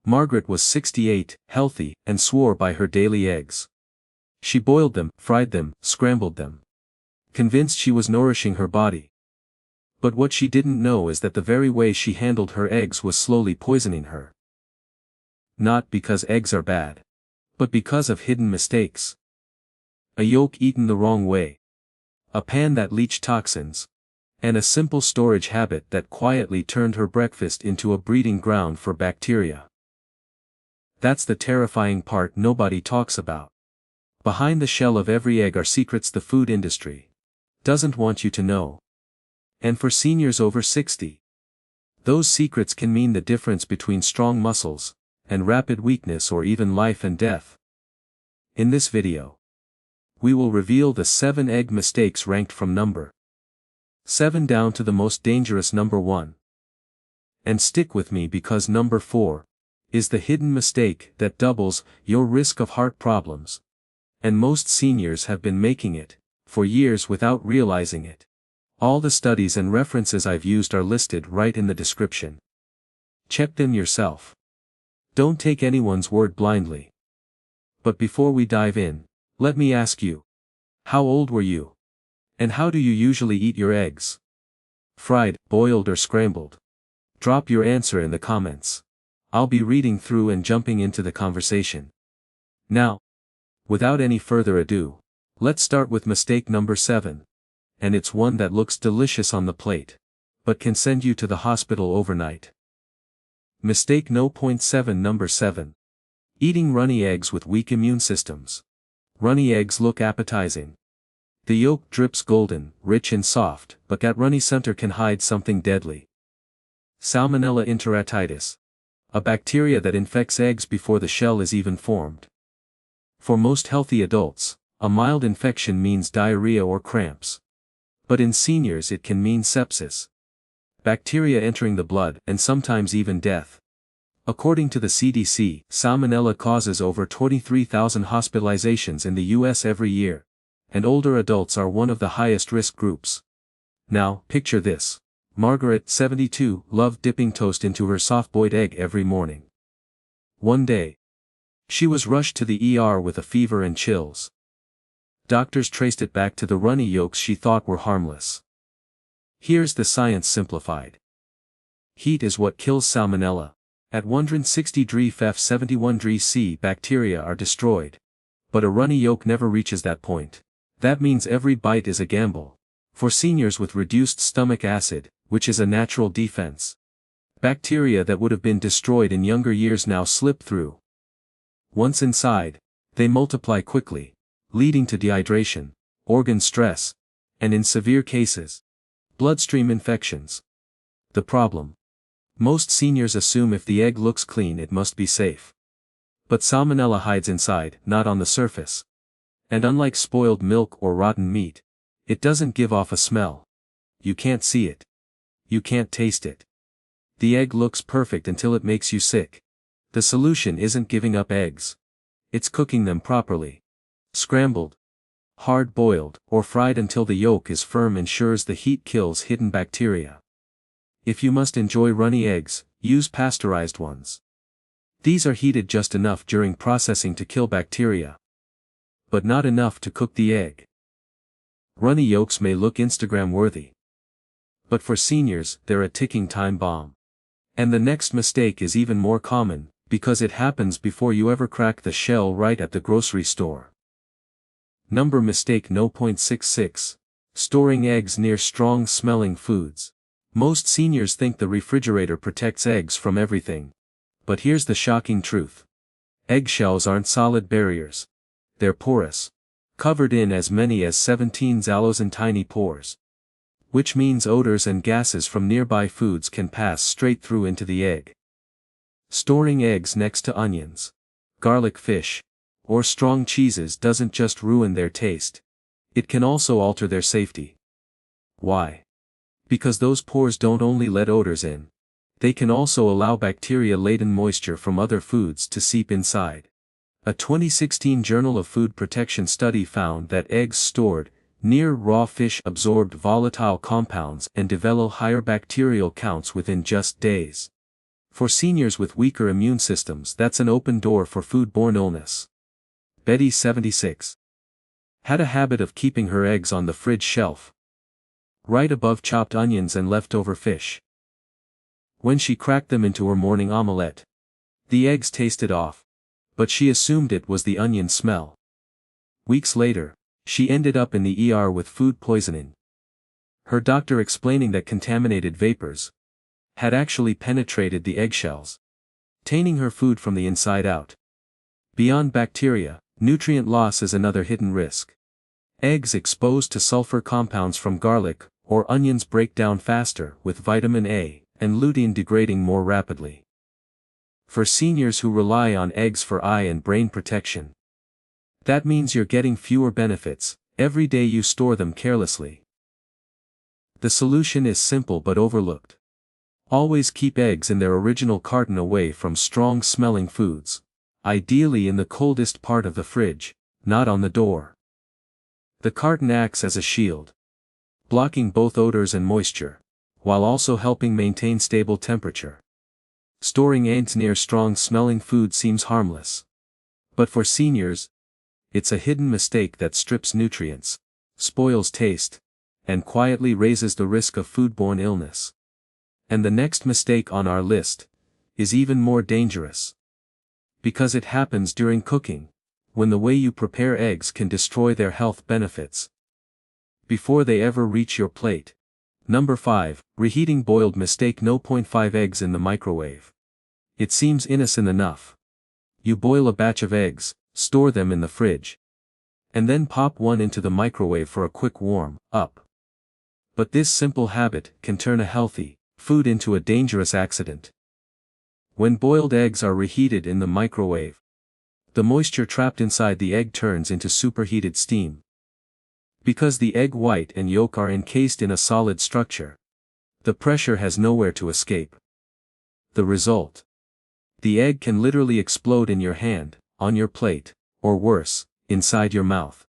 Margaret was 68, healthy, and swore by her daily eggs. She boiled them, fried them, scrambled them. Convinced she was nourishing her body. But what she didn't know is that the very way she handled her eggs was slowly poisoning her. Not because eggs are bad, but because of hidden mistakes. A yolk eaten the wrong way. A pan that leached toxins. And a simple storage habit that quietly turned her breakfast into a breeding ground for bacteria. That's the terrifying part nobody talks about. Behind the shell of every egg are secrets the food industry doesn't want you to know. And for seniors over 60, those secrets can mean the difference between strong muscles and rapid weakness, or even life and death. In this video, we will reveal the 7 egg mistakes ranked from number 7 down to the most dangerous number 1. And stick with me, because number 4 is the hidden mistake that doubles your risk of heart problems. And most seniors have been making it for years without realizing it. All the studies and references I've used are listed right in the description. Check them yourself. Don't take anyone's word blindly. But before we dive in, let me ask you, how old were you? And how do you usually eat your eggs? Fried, boiled, or scrambled? Drop your answer in the comments. I'll be reading through and jumping into the conversation. Now, without any further ado, let's start with mistake number 7. And it's one that looks delicious on the plate, but can send you to the hospital overnight. Mistake no. 7. Number 7. Eating runny eggs with weak immune systems. Runny eggs look appetizing. The yolk drips golden, rich and soft, but that runny center can hide something deadly. Salmonella enteritis. A bacteria that infects eggs before the shell is even formed. For most healthy adults, a mild infection means diarrhea or cramps. But in seniors it can mean sepsis. Bacteria entering the blood, and sometimes even death. According to the CDC, Salmonella causes over 23,000 hospitalizations in the US every year. And older adults are one of the highest risk groups. Now, picture this. Margaret, 72, loved dipping toast into her soft-boiled egg every morning. One day, she was rushed to the ER with a fever and chills. Doctors traced it back to the runny yolks she thought were harmless. Here's the science simplified. Heat is what kills Salmonella. At 160 degrees F 71 degrees C bacteria are destroyed. But a runny yolk never reaches that point. That means every bite is a gamble. For seniors with reduced stomach acid, which is a natural defense, bacteria that would have been destroyed in younger years now slip through. Once inside, they multiply quickly, leading to dehydration, organ stress, and in severe cases, bloodstream infections. The problem? Most seniors assume if the egg looks clean it must be safe. But Salmonella hides inside, not on the surface. And unlike spoiled milk or rotten meat, it doesn't give off a smell. You can't see it. You can't taste it. The egg looks perfect until it makes you sick. The solution isn't giving up eggs. It's cooking them properly. Scrambled, hard-boiled, or fried until the yolk is firm ensures the heat kills hidden bacteria. If you must enjoy runny eggs, use pasteurized ones. These are heated just enough during processing to kill bacteria, but not enough to cook the egg. Runny yolks may look Instagram-worthy, but for seniors, they're a ticking time bomb. And the next mistake is even more common, because it happens before you ever crack the shell right at the grocery store. Number mistake no. 66. Storing eggs near strong-smelling foods. Most seniors think the refrigerator protects eggs from everything. But here's the shocking truth. Eggshells aren't solid barriers. They're porous. Covered in as many as 17 xylose and tiny pores. Which means odors and gases from nearby foods can pass straight through into the egg. Storing eggs next to onions, garlic, fish, or strong cheeses doesn't just ruin their taste. It can also alter their safety. Why? Because those pores don't only let odors in. They can also allow bacteria-laden moisture from other foods to seep inside. A 2016 Journal of Food Protection study found that eggs stored near raw fish absorbed volatile compounds and develop higher bacterial counts within just days. For seniors with weaker immune systems, that's an open door for foodborne illness. Betty, 76. Had a habit of keeping her eggs on the fridge shelf, right above chopped onions and leftover fish. When she cracked them into her morning omelette, the eggs tasted off, but she assumed it was the onion smell. Weeks later, she ended up in the ER with food poisoning. Her doctor explaining that contaminated vapors had actually penetrated the eggshells, tainting her food from the inside out. Beyond bacteria, nutrient loss is another hidden risk. Eggs exposed to sulfur compounds from garlic or onions break down faster, with vitamin A and lutein degrading more rapidly. For seniors who rely on eggs for eye and brain protection, that means you're getting fewer benefits every day you store them carelessly. The solution is simple but overlooked. Always keep eggs in their original carton away from strong-smelling foods, ideally in the coldest part of the fridge, not on the door. The carton acts as a shield, blocking both odors and moisture, while also helping maintain stable temperature. Storing eggs near strong-smelling food seems harmless. But for seniors, it's a hidden mistake that strips nutrients, spoils taste, and quietly raises the risk of foodborne illness. And the next mistake on our list is even more dangerous. Because it happens during cooking, when the way you prepare eggs can destroy their health benefits before they ever reach your plate. Number 5, reheating boiled. Mistake no. 5 eggs in the microwave. It seems innocent enough. You boil a batch of eggs, store them in the fridge, and then pop one into the microwave for a quick warm up. But this simple habit can turn a healthy food into a dangerous accident. When boiled eggs are reheated in the microwave, the moisture trapped inside the egg turns into superheated steam. Because the egg white and yolk are encased in a solid structure, the pressure has nowhere to escape. The result: the egg can literally explode in your hand, on your plate, or worse, inside your mouth.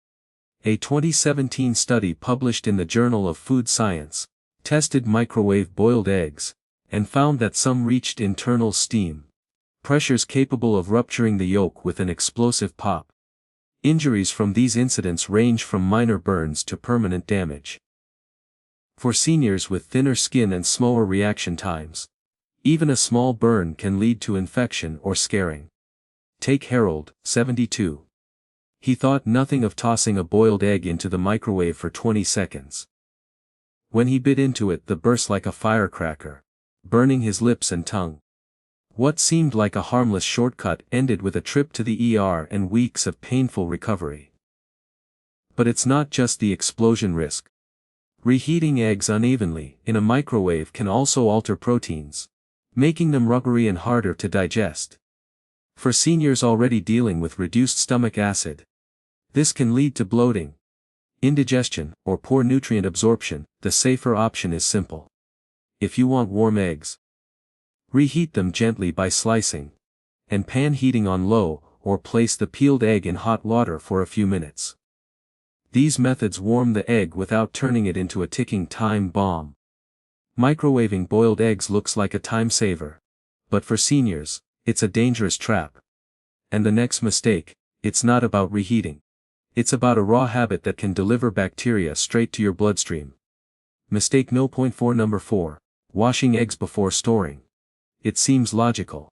A 2017 study published in the Journal of Food Science tested microwave boiled eggs, and found that some reached internal steam pressures capable of rupturing the yolk with an explosive pop. Injuries from these incidents range from minor burns to permanent damage. For seniors with thinner skin and slower reaction times, even a small burn can lead to infection or scarring. Take Harold, 72. He thought nothing of tossing a boiled egg into the microwave for 20 seconds. When he bit into it, it burst like a firecracker, burning his lips and tongue. What seemed like a harmless shortcut ended with a trip to the ER and weeks of painful recovery. But it's not just the explosion risk. Reheating eggs unevenly in a microwave can also alter proteins, making them rubbery and harder to digest. For seniors already dealing with reduced stomach acid, this can lead to bloating, indigestion, or poor nutrient absorption. The safer option is simple. If you want warm eggs, reheat them gently by slicing and pan heating on low, or place the peeled egg in hot water for a few minutes. These methods warm the egg without turning it into a ticking time bomb. Microwaving boiled eggs looks like a time saver, but for seniors, it's a dangerous trap. And the next mistake: it's not about reheating. It's about a raw habit that can deliver bacteria straight to your bloodstream. Mistake no. 4. Number 4, washing eggs before storing. It seems logical.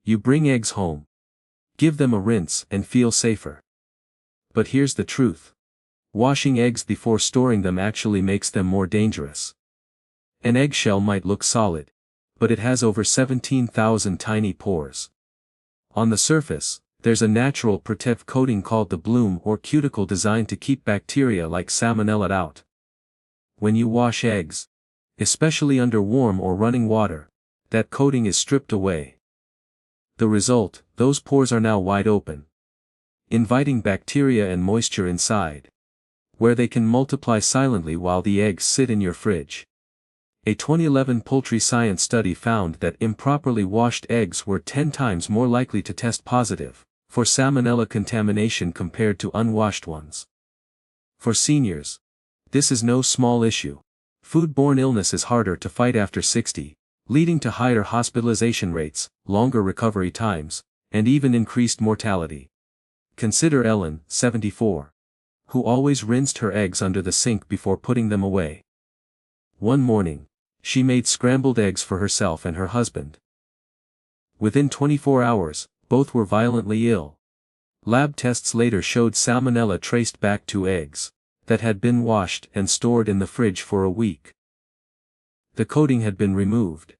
You bring eggs home, give them a rinse, and feel safer. But here's the truth. Washing eggs before storing them actually makes them more dangerous. An eggshell might look solid, but it has over 17,000 tiny pores. On the surface, there's a natural protective coating called the bloom or cuticle designed to keep bacteria like Salmonella out. When you wash eggs, especially under warm or running water, that coating is stripped away. The result: those pores are now wide open, inviting bacteria and moisture inside, where they can multiply silently while the eggs sit in your fridge. A 2011 poultry science study found that improperly washed eggs were 10 times more likely to test positive for Salmonella contamination compared to unwashed ones. For seniors, this is no small issue. Foodborne illness is harder to fight after 60, leading to higher hospitalization rates, longer recovery times, and even increased mortality. Consider Ellen, 74, who always rinsed her eggs under the sink before putting them away. One morning, she made scrambled eggs for herself and her husband. Within 24 hours, both were violently ill. Lab tests later showed salmonella traced back to eggs that had been washed and stored in the fridge for a week. The coating had been removed,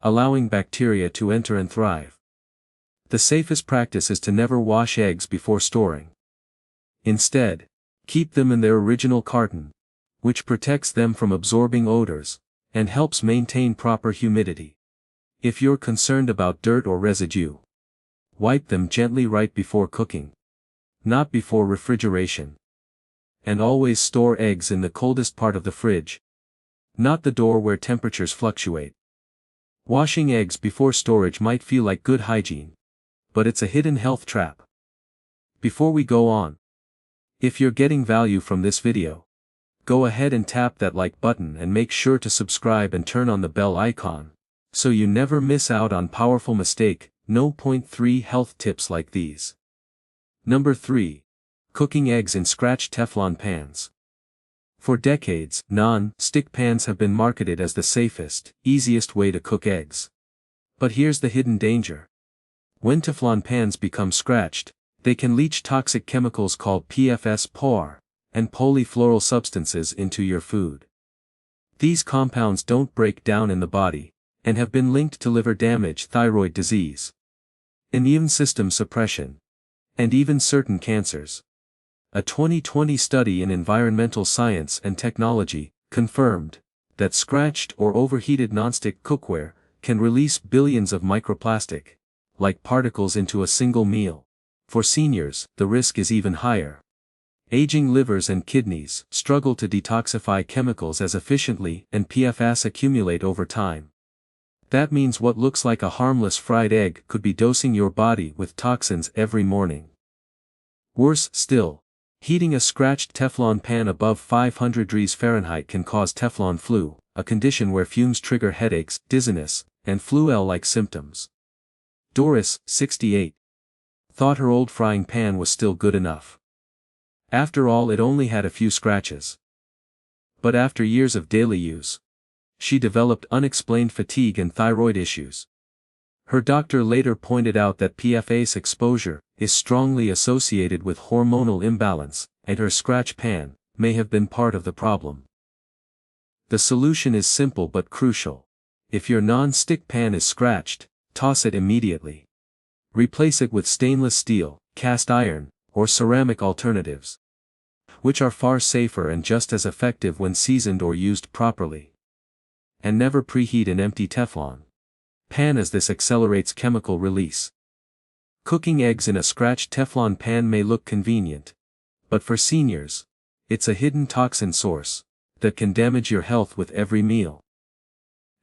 allowing bacteria to enter and thrive. The safest practice is to never wash eggs before storing. Instead, keep them in their original carton, which protects them from absorbing odors and helps maintain proper humidity. If you're concerned about dirt or residue, wipe them gently right before cooking, not before refrigeration. And always store eggs in the coldest part of the fridge, not the door where temperatures fluctuate. Washing eggs before storage might feel like good hygiene, but it's a hidden health trap. Before we go on, if you're getting value from this video, go ahead and tap that like button and make sure to subscribe and turn on the bell icon, so you never miss out on powerful mistake, no. 3 health tips like these. Number 3. Cooking eggs in scratch Teflon pans. For decades, non-stick pans have been marketed as the safest, easiest way to cook eggs. But here's the hidden danger. When Teflon pans become scratched, they can leach toxic chemicals called PFS, and polyfluoral substances into your food. These compounds don't break down in the body, and have been linked to liver damage, thyroid disease, immune system suppression, and even certain cancers. A 2020 study in Environmental Science and Technology confirmed that scratched or overheated nonstick cookware can release billions of microplastic-like particles into a single meal. For seniors, the risk is even higher. Aging livers and kidneys struggle to detoxify chemicals as efficiently, and PFAS accumulate over time. That means what looks like a harmless fried egg could be dosing your body with toxins every morning. Worse still, heating a scratched Teflon pan above 500 degrees Fahrenheit can cause Teflon flu, a condition where fumes trigger headaches, dizziness, and flu-like symptoms. Doris, 68, thought her old frying pan was still good enough. After all, it only had a few scratches. But after years of daily use, she developed unexplained fatigue and thyroid issues. Her doctor later pointed out that PFAS exposure is strongly associated with hormonal imbalance, and her scratch pan may have been part of the problem. The solution is simple but crucial. If your non-stick pan is scratched, toss it immediately. Replace it with stainless steel, cast iron, or ceramic alternatives, which are far safer and just as effective when seasoned or used properly. And never preheat an empty Teflon pan, as this accelerates chemical release. Cooking eggs in a scratched Teflon pan may look convenient, but for seniors, it's a hidden toxin source that can damage your health with every meal.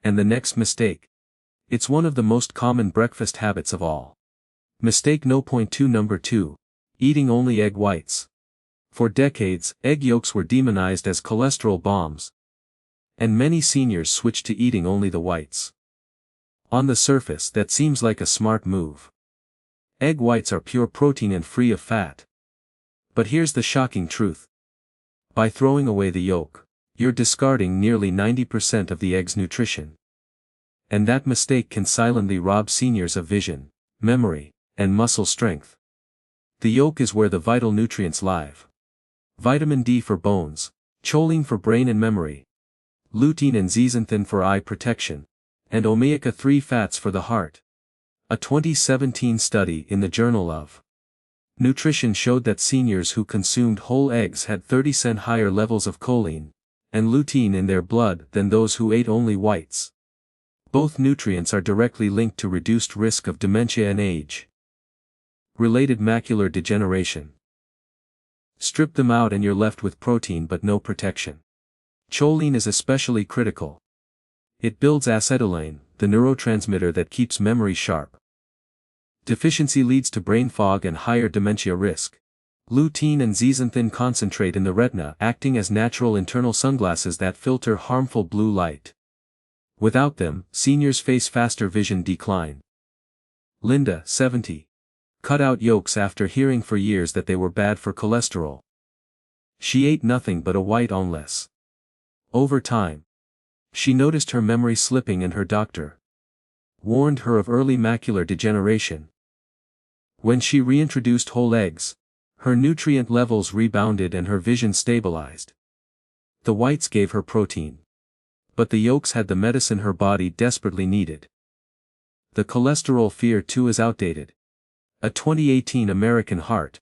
And the next mistake. It's one of the most common breakfast habits of all. Mistake no. 2. Number 2. Eating only egg whites. For decades, egg yolks were demonized as cholesterol bombs, and many seniors switched to eating only the whites. On the surface, that seems like a smart move. Egg whites are pure protein and free of fat. But here's the shocking truth. By throwing away the yolk, you're discarding nearly 90% of the egg's nutrition. And that mistake can silently rob seniors of vision, memory, and muscle strength. The yolk is where the vital nutrients live. Vitamin D for bones, choline for brain and memory, lutein and zeaxanthin for eye protection, and omega-3 fats for the heart. A 2017 study in the Journal of Nutrition showed that seniors who consumed whole eggs had 30% higher levels of choline and lutein in their blood than those who ate only whites. Both nutrients are directly linked to reduced risk of dementia and age-related macular degeneration. Strip them out and you're left with protein but no protection. Choline is especially critical. It builds acetylcholine, the neurotransmitter that keeps memory sharp. Deficiency leads to brain fog and higher dementia risk. Lutein and zeaxanthin concentrate in the retina, acting as natural internal sunglasses that filter harmful blue light. Without them, seniors face faster vision decline. Linda, 70. Cut out yolks after hearing for years that they were bad for cholesterol. She ate nothing but a white omelette. Over time, she noticed her memory slipping and her doctor warned her of early macular degeneration. When she reintroduced whole eggs, her nutrient levels rebounded and her vision stabilized. The whites gave her protein, but the yolks had the medicine her body desperately needed. The cholesterol fear too is outdated. A 2018 American Heart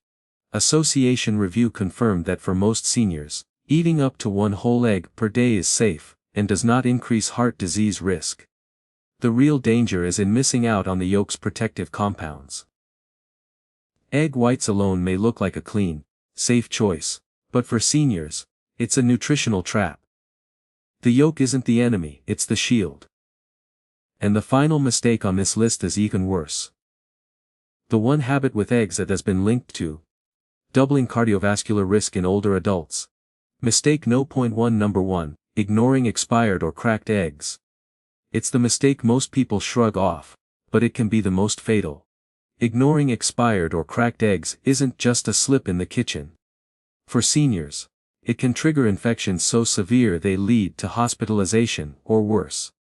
Association review confirmed that for most seniors, eating up to one whole egg per day is safe, and does not increase heart disease risk. The real danger is in missing out on the yolk's protective compounds. Egg whites alone may look like a clean, safe choice, but for seniors, it's a nutritional trap. The yolk isn't the enemy, it's the shield. And the final mistake on this list is even worse. The one habit with eggs that has been linked to doubling cardiovascular risk in older adults. Mistake no. 1 Number 1, ignoring expired or cracked eggs. It's the mistake most people shrug off, but it can be the most fatal. Ignoring expired or cracked eggs isn't just a slip in the kitchen. For seniors, it can trigger infections so severe they lead to hospitalization or worse.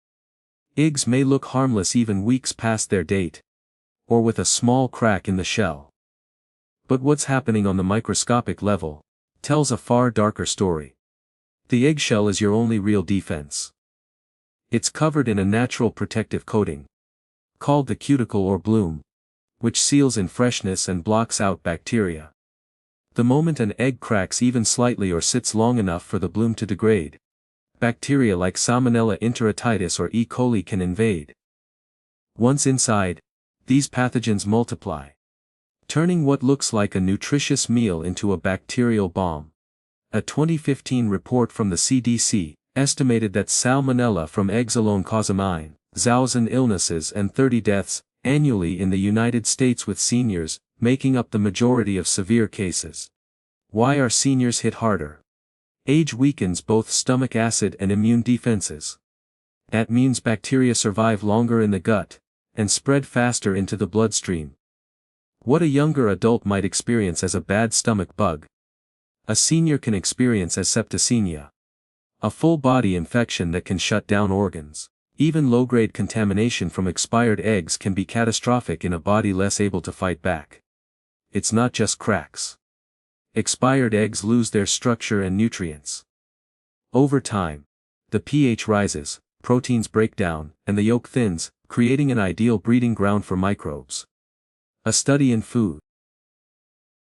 Eggs may look harmless even weeks past their date, or with a small crack in the shell. But what's happening on the microscopic level tells a far darker story. The eggshell is your only real defense. It's covered in a natural protective coating, called the cuticle or bloom, which seals in freshness and blocks out bacteria. The moment an egg cracks even slightly or sits long enough for the bloom to degrade, bacteria like Salmonella enteritis or E. coli can invade. Once inside, these pathogens multiply, turning what looks like a nutritious meal into a bacterial bomb. A 2015 report from the CDC estimated that Salmonella from eggs alone cause 9,000 illnesses and 30 deaths annually in the United States, with seniors making up the majority of severe cases. Why are seniors hit harder? Age weakens both stomach acid and immune defenses. That means bacteria survive longer in the gut and spread faster into the bloodstream. What a younger adult might experience as a bad stomach bug, a senior can experience as septicemia, a full-body infection that can shut down organs. Even low-grade contamination from expired eggs can be catastrophic in a body less able to fight back. It's not just cracks. Expired eggs lose their structure and nutrients. Over time, the pH rises, proteins break down, and the yolk thins, creating an ideal breeding ground for microbes. A study in Food